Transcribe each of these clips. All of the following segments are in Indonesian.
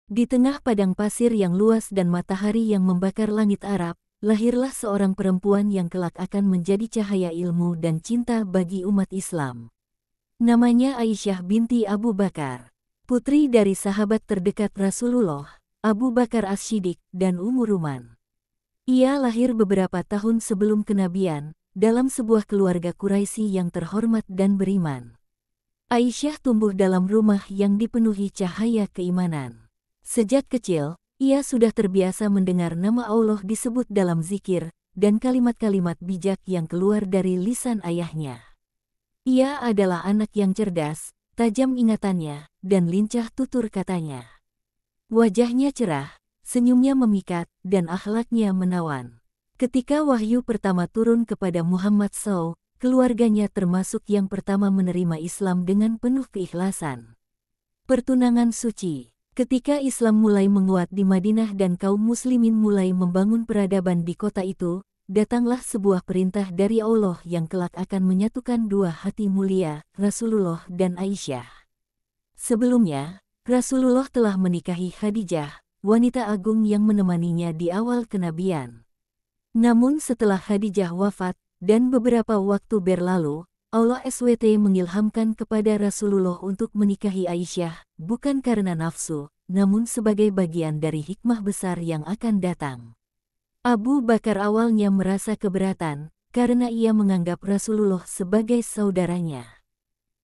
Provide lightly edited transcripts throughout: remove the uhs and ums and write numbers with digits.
Di tengah padang pasir yang luas dan matahari yang membakar langit Arab, lahirlah seorang perempuan yang kelak akan menjadi cahaya ilmu dan cinta bagi umat Islam. Namanya Aisyah binti Abu Bakar, putri dari sahabat terdekat Rasulullah, Abu Bakar As-Siddiq dan Ummu Ruman. Ia lahir beberapa tahun sebelum kenabian, dalam sebuah keluarga Quraisy yang terhormat dan beriman. Aisyah tumbuh dalam rumah yang dipenuhi cahaya keimanan. Sejak kecil, ia sudah terbiasa mendengar nama Allah disebut dalam zikir, dan kalimat-kalimat bijak yang keluar dari lisan ayahnya. Ia adalah anak yang cerdas, tajam ingatannya, dan lincah tutur katanya. Wajahnya cerah, senyumnya memikat, dan akhlaknya menawan. Ketika wahyu pertama turun kepada Muhammad SAW, keluarganya termasuk yang pertama menerima Islam dengan penuh keikhlasan. Pertunangan suci. Ketika Islam mulai menguat di Madinah dan kaum muslimin mulai membangun peradaban di kota itu, datanglah sebuah perintah dari Allah yang kelak akan menyatukan dua hati mulia, Rasulullah dan Aisyah. Sebelumnya, Rasulullah telah menikahi Khadijah, wanita agung yang menemaninya di awal kenabian. Namun setelah Khadijah wafat, dan beberapa waktu berlalu, Allah SWT mengilhamkan kepada Rasulullah untuk menikahi Aisyah, bukan karena nafsu, namun sebagai bagian dari hikmah besar yang akan datang. Abu Bakar awalnya merasa keberatan, karena ia menganggap Rasulullah sebagai saudaranya.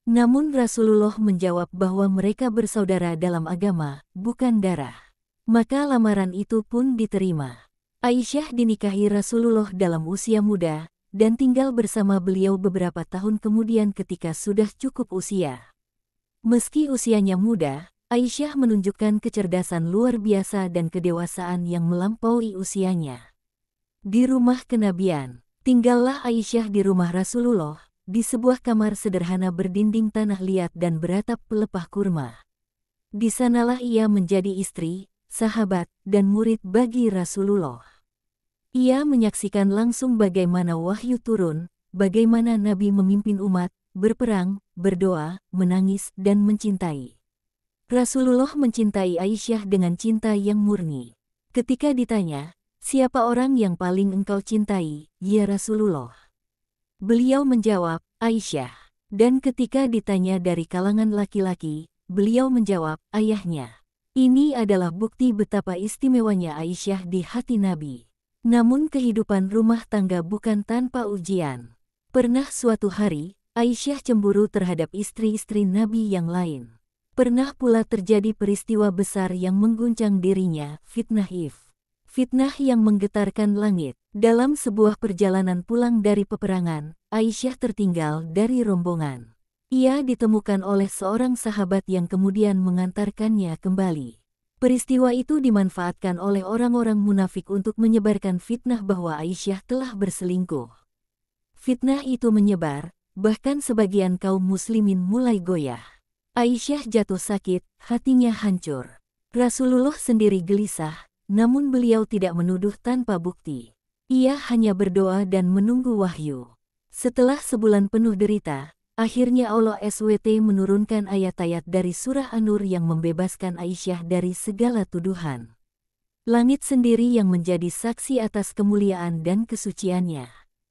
Namun Rasulullah menjawab bahwa mereka bersaudara dalam agama, bukan darah. Maka lamaran itu pun diterima. Aisyah dinikahi Rasulullah dalam usia muda, dan tinggal bersama beliau beberapa tahun kemudian ketika sudah cukup usia. Meski usianya muda, Aisyah menunjukkan kecerdasan luar biasa dan kedewasaan yang melampaui usianya. Di rumah kenabian, tinggallah Aisyah di rumah Rasulullah, di sebuah kamar sederhana berdinding tanah liat dan beratap pelepah kurma. Di sanalah ia menjadi istri, sahabat, dan murid bagi Rasulullah. Ia menyaksikan langsung bagaimana wahyu turun, bagaimana Nabi memimpin umat, berperang, berdoa, menangis, dan mencintai. Rasulullah mencintai Aisyah dengan cinta yang murni. Ketika ditanya, "Siapa orang yang paling engkau cintai, ya Rasulullah?" Beliau menjawab, "Aisyah." Dan ketika ditanya dari kalangan laki-laki, beliau menjawab, "Ayahnya." Ini adalah bukti betapa istimewanya Aisyah di hati Nabi. Namun kehidupan rumah tangga bukan tanpa ujian. Pernah suatu hari, Aisyah cemburu terhadap istri-istri Nabi yang lain. Pernah pula terjadi peristiwa besar yang mengguncang dirinya, fitnah If. Fitnah yang menggetarkan langit. Dalam sebuah perjalanan pulang dari peperangan, Aisyah tertinggal dari rombongan. Ia ditemukan oleh seorang sahabat yang kemudian mengantarkannya kembali. Peristiwa itu dimanfaatkan oleh orang-orang munafik untuk menyebarkan fitnah bahwa Aisyah telah berselingkuh. Fitnah itu menyebar, bahkan sebagian kaum muslimin mulai goyah. Aisyah jatuh sakit, hatinya hancur. Rasulullah sendiri gelisah, namun beliau tidak menuduh tanpa bukti. Ia hanya berdoa dan menunggu wahyu. Setelah sebulan penuh derita, akhirnya Allah SWT menurunkan ayat-ayat dari surah An-Nur yang membebaskan Aisyah dari segala tuduhan. Langit sendiri yang menjadi saksi atas kemuliaan dan kesuciannya.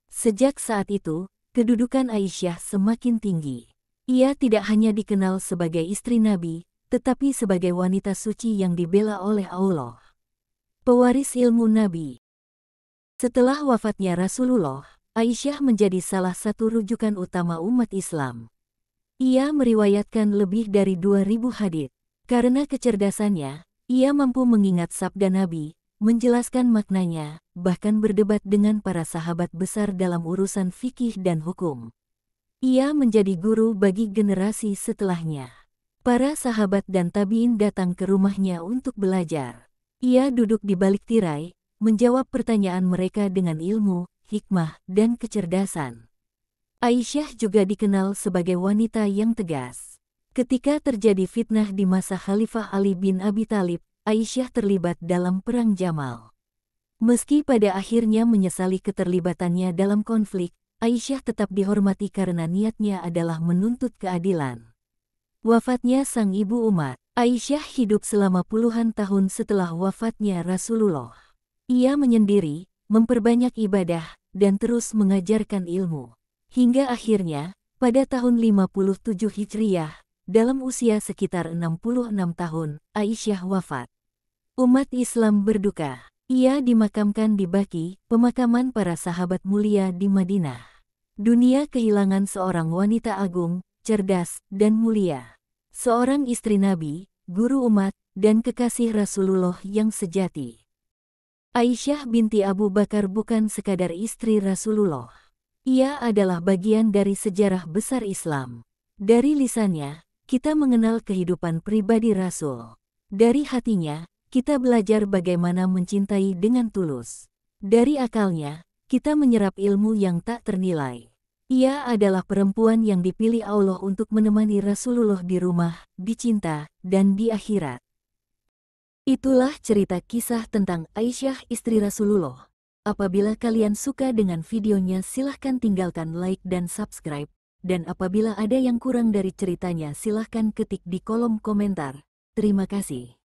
Sejak saat itu, kedudukan Aisyah semakin tinggi. Ia tidak hanya dikenal sebagai istri Nabi, tetapi sebagai wanita suci yang dibela oleh Allah. Pewaris ilmu Nabi. Setelah wafatnya Rasulullah, Aisyah menjadi salah satu rujukan utama umat Islam. Ia meriwayatkan lebih dari 2000 hadits. Karena kecerdasannya, ia mampu mengingat sabda Nabi, menjelaskan maknanya, bahkan berdebat dengan para sahabat besar dalam urusan fikih dan hukum. Ia menjadi guru bagi generasi setelahnya. Para sahabat dan tabi'in datang ke rumahnya untuk belajar. Ia duduk di balik tirai, menjawab pertanyaan mereka dengan ilmu, hikmah, dan kecerdasan. Aisyah juga dikenal sebagai wanita yang tegas. Ketika terjadi fitnah di masa Khalifah Ali bin Abi Thalib, Aisyah terlibat dalam Perang Jamal. Meski pada akhirnya menyesali keterlibatannya dalam konflik, Aisyah tetap dihormati karena niatnya adalah menuntut keadilan. Wafatnya sang ibu umat, Aisyah hidup selama puluhan tahun setelah wafatnya Rasulullah. Ia menyendiri, memperbanyak ibadah, dan terus mengajarkan ilmu. Hingga akhirnya, pada tahun 57 Hijriah, dalam usia sekitar 66 tahun, Aisyah wafat. Umat Islam berduka. Ia dimakamkan di Baqi, pemakaman para sahabat mulia di Madinah. Dunia kehilangan seorang wanita agung, cerdas, dan mulia. Seorang istri Nabi, guru umat, dan kekasih Rasulullah yang sejati. Aisyah binti Abu Bakar bukan sekadar istri Rasulullah. Ia adalah bagian dari sejarah besar Islam. Dari lisannya, kita mengenal kehidupan pribadi Rasul. Dari hatinya, kita belajar bagaimana mencintai dengan tulus. Dari akalnya, kita menyerap ilmu yang tak ternilai. Ia adalah perempuan yang dipilih Allah untuk menemani Rasulullah di rumah, di cinta, dan di akhirat. Itulah cerita kisah tentang Aisyah istri Rasulullah. Apabila kalian suka dengan videonya silahkan tinggalkan like dan subscribe. Dan apabila ada yang kurang dari ceritanya silahkan ketik di kolom komentar. Terima kasih.